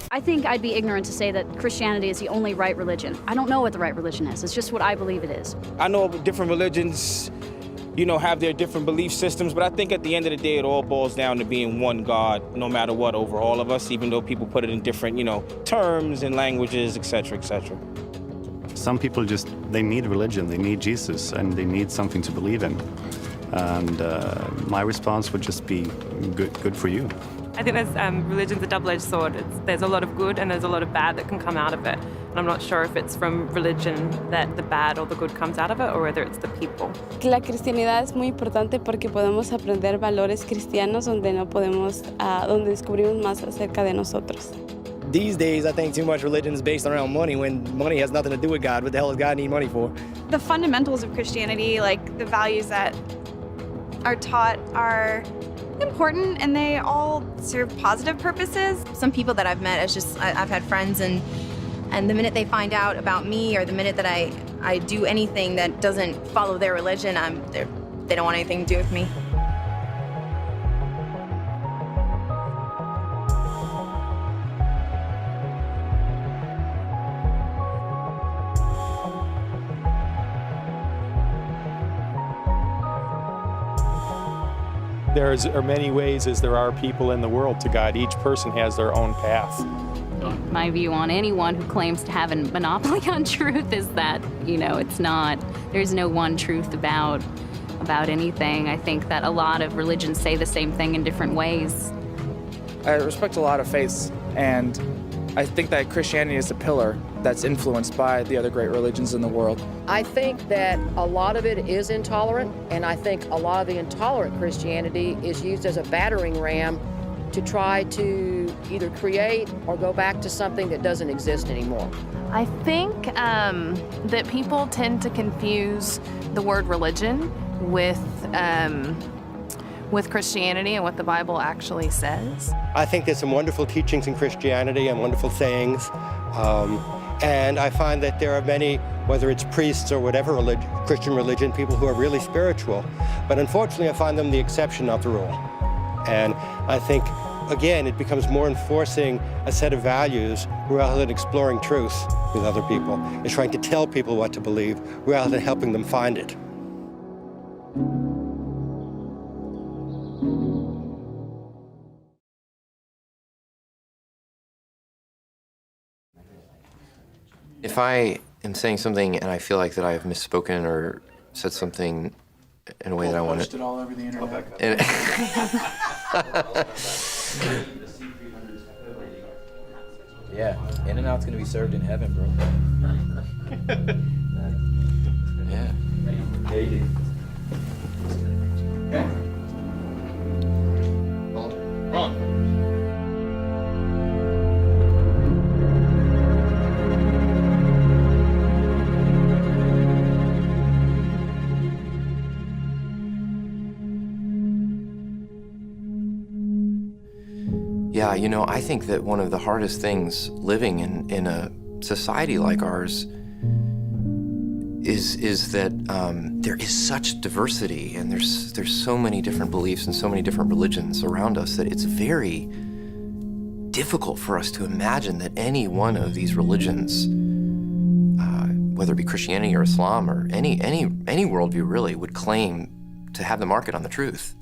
I think I'd be ignorant to say that Christianity is the only right religion. I don't know what the right religion is. It's just what I believe it is. I know different religions, have their different belief systems, but I think at the end of the day, it all boils down to being one God, no matter what, over all of us, even though people put it in different, terms and languages, et cetera, et cetera. Some people they need religion, they need Jesus, and they need something to believe in. And my response would just be good for you. I think religion's a double-edged sword. There's a lot of good and there's a lot of bad that can come out of it. And I'm not sure if it's from religion that the bad or the good comes out of it, or whether it's the people. La cristianidad es muy importante porque podemos aprender valores cristianos donde donde descubrimos más acerca de nosotros. These days, I think too much religion is based around money when money has nothing to do with God. What the hell does God need money for? The fundamentals of Christianity, like the values that are taught, are important, and they all serve positive purposes. Some people that I've met, I've had friends, and the minute they find out about me, or the minute that I do anything that doesn't follow their religion, they don't want anything to do with me. There are many ways as there are people in the world to God. Each person has their own path. My view on anyone who claims to have a monopoly on truth is that, there's no one truth about anything. I think that a lot of religions say the same thing in different ways. I respect a lot of faiths, and I think that Christianity is the pillar that's influenced by the other great religions in the world. I think that a lot of it is intolerant, and I think a lot of the intolerant Christianity is used as a battering ram to try to either create or go back to something that doesn't exist anymore. I think that people tend to confuse the word religion with Christianity and what the Bible actually says. I think there's some wonderful teachings in Christianity and wonderful sayings. And I find that there are many, whether it's priests or whatever Christian religion, people who are really spiritual. But unfortunately, I find them the exception, not the rule. And I think, again, it becomes more enforcing a set of values rather than exploring truth with other people. It's trying to tell people what to believe rather than helping them find it. If I am saying something and I feel like that I have misspoken or said something in a way that I want to... Posted it all over the internet. Yeah, In-N-Out's gonna be served in heaven, bro. Yeah. Okay. Wrong. Yeah, I think that one of the hardest things living in a society like ours is that there is such diversity, and there's so many different beliefs and so many different religions around us that it's very difficult for us to imagine that any one of these religions, whether it be Christianity or Islam or any worldview really, would claim to have the market on the truth.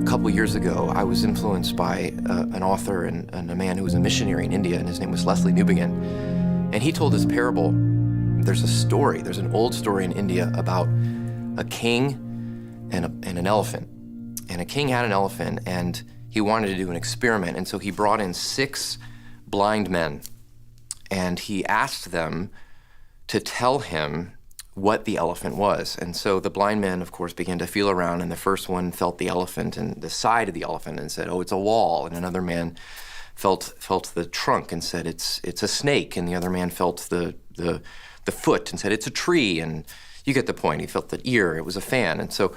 A couple years ago, I was influenced by an author and a man who was a missionary in India, and his name was Leslie Newbegin. And he told this parable. There's an old story in India about a king and an elephant. And a king had an elephant, and he wanted to do an experiment, and so he brought in 6 blind men, and he asked them to tell him what the elephant was. And so the blind men, of course, began to feel around, and the first one felt the elephant and the side of the elephant and said, "Oh, it's a wall." And another man felt the trunk and said, it's a snake. And the other man felt the foot and said, "It's a tree." And you get the point. He felt the ear. It was a fan. And so,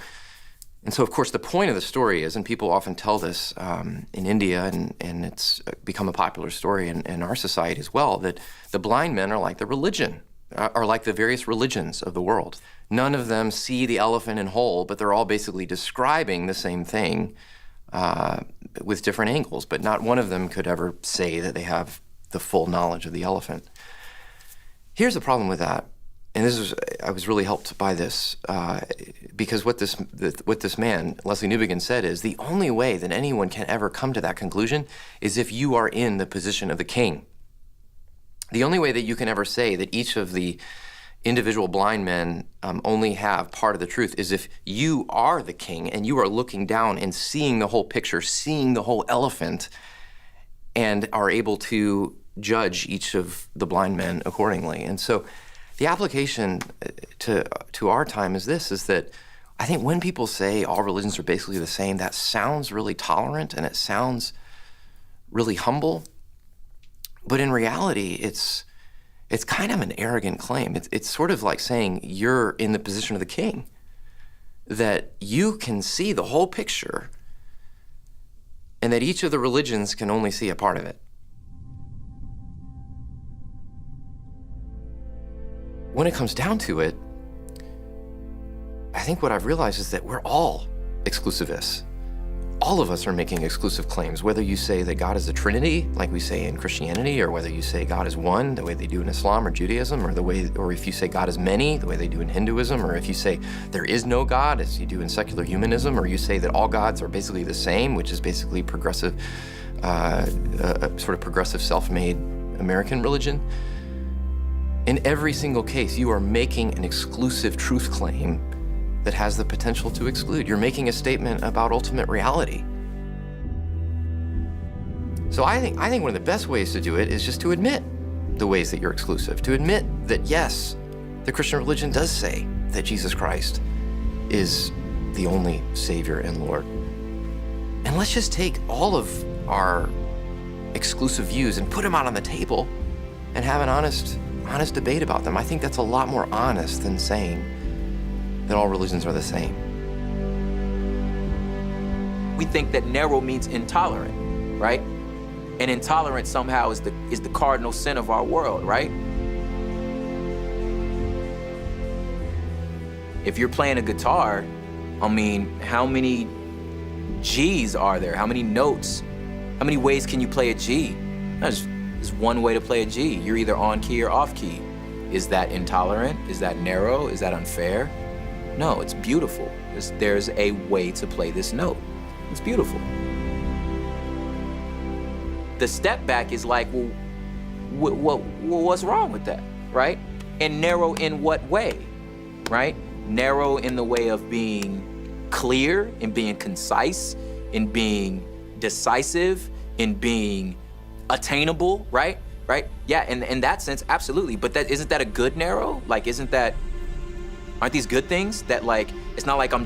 of course, the point of the story is, and people often tell this in India, and it's become a popular story in our society as well, that the blind men are like the various religions of the world. None of them see the elephant in whole, but they're all basically describing the same thing with different angles, but not one of them could ever say that they have the full knowledge of the elephant. Here's the problem with that, and I was really helped by this, because what this man, Leslie Newbigin, said is the only way that anyone can ever come to that conclusion is if you are in the position of the king. The only way that you can ever say that each of the individual blind men only have part of the truth is if you are the king and you are looking down and seeing the whole picture, seeing the whole elephant, and are able to judge each of the blind men accordingly. And so the application to our time is this, is that I think when people say all religions are basically the same, that sounds really tolerant and it sounds really humble. But in reality, it's kind of an arrogant claim. It's sort of like saying you're in the position of the king, that you can see the whole picture and that each of the religions can only see a part of it. When it comes down to it, I think what I've realized is that we're all exclusivists. All of us are making exclusive claims, whether you say that God is a Trinity, like we say in Christianity, or whether you say God is one, the way they do in Islam or Judaism, or if you say God is many, the way they do in Hinduism, or if you say there is no God, as you do in secular humanism, or you say that all gods are basically the same, which is basically progressive, sort of progressive self-made American religion. In every single case, you are making an exclusive truth claim that has the potential to exclude. You're making a statement about ultimate reality. So I think one of the best ways to do it is just to admit the ways that you're exclusive, to admit that yes, the Christian religion does say that Jesus Christ is the only Savior and Lord. And let's just take all of our exclusive views and put them out on the table and have an honest debate about them. I think that's a lot more honest than saying that all religions are the same. We think that narrow means intolerant, right? And intolerance somehow is the cardinal sin of our world, right? If you're playing a guitar, I mean, how many G's are there? How many notes? How many ways can you play a G? There's one way to play a G. You're either on key or off key. Is that intolerant? Is that narrow? Is that unfair? No, it's beautiful. There's a way to play this note. It's beautiful. The step back is like, well, what's wrong with that, right? And narrow in what way, right? Narrow in the way of being clear, in being concise, in being decisive, in being attainable, right? Right? Yeah, in that sense, absolutely. But isn't that a good narrow? Like, aren't these good things? That like, it's not like I'm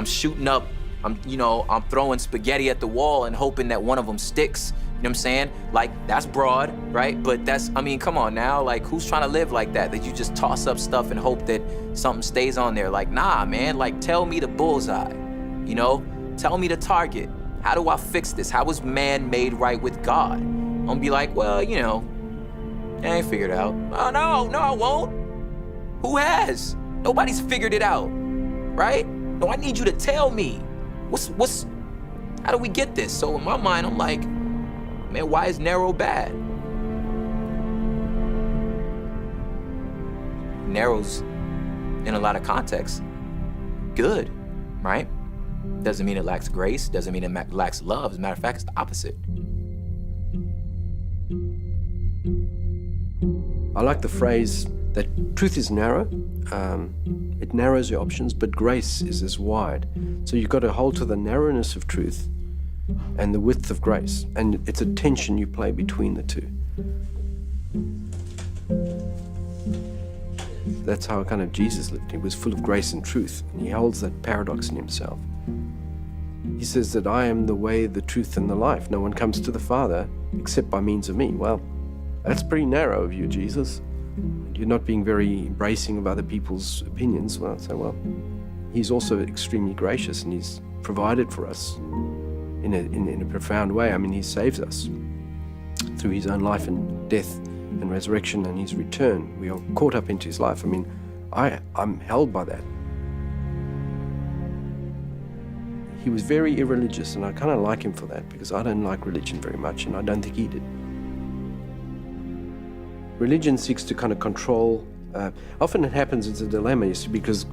shooting up, I'm throwing spaghetti at the wall and hoping that one of them sticks. You know what I'm saying? Like, that's broad, right? But come on now, like, who's trying to live like that? That you just toss up stuff and hope that something stays on there. Like, nah, man, like, tell me the bullseye, Tell me the target. How do I fix this? How was man made right with God? I'm gonna be like, well, I ain't figured it out. Oh, no, I won't. Who has? Nobody's figured it out, right? No, I need you to tell me. How do we get this? So in my mind, I'm like, man, why is narrow bad? Narrow's, in a lot of contexts, good, right? Doesn't mean it lacks grace, doesn't mean it lacks love. As a matter of fact, it's the opposite. I like the phrase that truth is narrow. It narrows your options, but grace is as wide. So you've got to hold to the narrowness of truth and the width of grace. And it's a tension you play between the two. That's how kind of Jesus lived. He was full of grace and truth, and he holds that paradox in himself. He says that I am the way, the truth, and the life. No one comes to the Father except by means of me. Well, that's pretty narrow of you, Jesus. You're not being very embracing of other people's opinions. Well, so, he's also extremely gracious, and he's provided for us in a profound way. I mean, he saves us through his own life and death and resurrection and his return. We are caught up into his life. I mean, I'm held by that. he was very irreligious, and I kind of like him for that, because I don't like religion very much, and I don't think he did. Religion seeks to kind of control. Often it happens, it's a dilemma, you see, because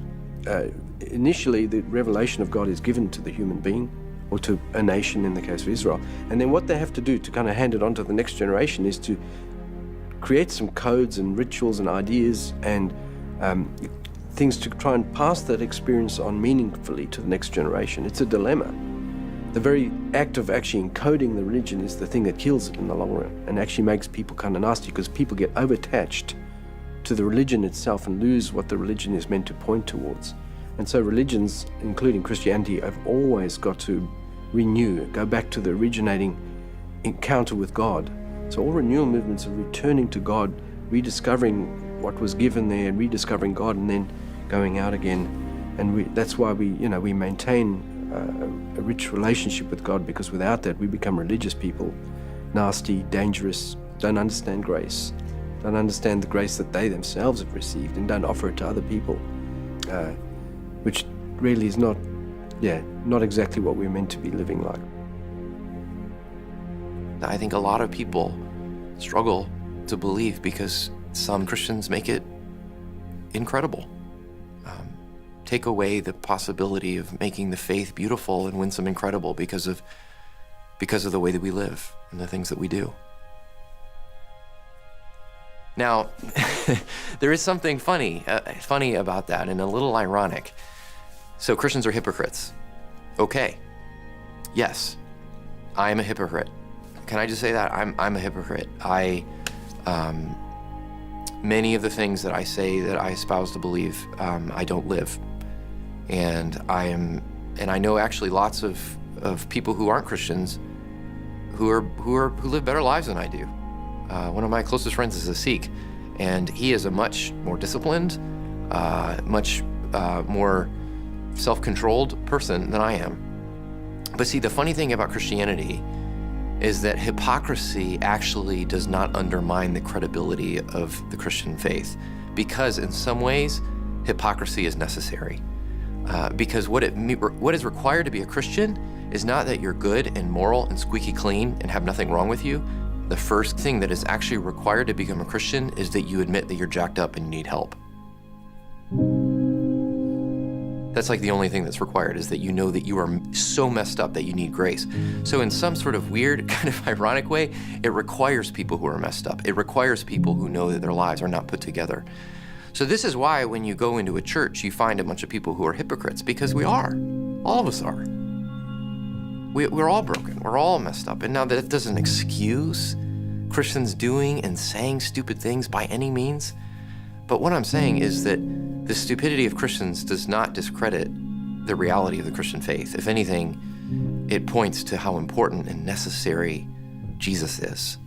initially the revelation of God is given to the human being, or to a nation in the case of Israel. And then what they have to do to kind of hand it on to the next generation is to create some codes and rituals and ideas and things to try and pass that experience on meaningfully to the next generation. It's a dilemma. The very act of actually encoding the religion is the thing that kills it in the long run, and actually makes people kind of nasty, because people get over-attached to the religion itself and lose what the religion is meant to point towards. And so religions, including Christianity, have always got to renew, go back to the originating encounter with God. So all renewal movements are returning to God, rediscovering what was given there, rediscovering God, and then going out again. And that's why we maintain a rich relationship with God, because without that we become religious people, nasty, dangerous, don't understand grace, don't understand the grace that they themselves have received, and don't offer it to other people, which really is not exactly what we're meant to be living like. I think a lot of people struggle to believe because some Christians make it incredible. Take away the possibility of making the faith beautiful and winsome incredible because of the way that we live and the things that we do. Now, there is something funny about that, and a little ironic. So Christians are hypocrites. Okay. Yes, I am a hypocrite. Can I just say that? I'm a hypocrite. Many of the things that I say that I espouse to believe, I don't live. And I know actually lots of people who aren't Christians who live better lives than I do. One of my closest friends is a Sikh, and he is a much more disciplined, much more self-controlled person than I am. But see, the funny thing about Christianity is that hypocrisy actually does not undermine the credibility of the Christian faith, because in some ways, hypocrisy is necessary. Because what is required to be a Christian is not that you're good and moral and squeaky clean and have nothing wrong with you. The first thing that is actually required to become a Christian is that you admit that you're jacked up and you need help. That's like the only thing that's required, is that you know that you are so messed up that you need grace. So in some sort of weird, kind of ironic way, it requires people who are messed up. It requires people who know that their lives are not put together. So this is why when you go into a church, you find a bunch of people who are hypocrites, because we are. All of us are. We're all broken. We're all messed up. And now that doesn't excuse Christians doing and saying stupid things by any means. But what I'm saying is that the stupidity of Christians does not discredit the reality of the Christian faith. If anything, it points to how important and necessary Jesus is.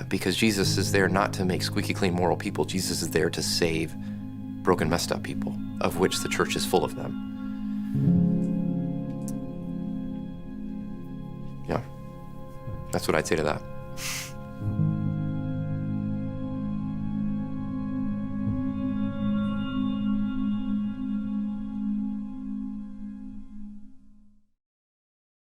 Because Jesus is there not to make squeaky clean moral people. Jesus is there to save broken, messed up people, of which the church is full of them. Yeah, that's what I'd say to that.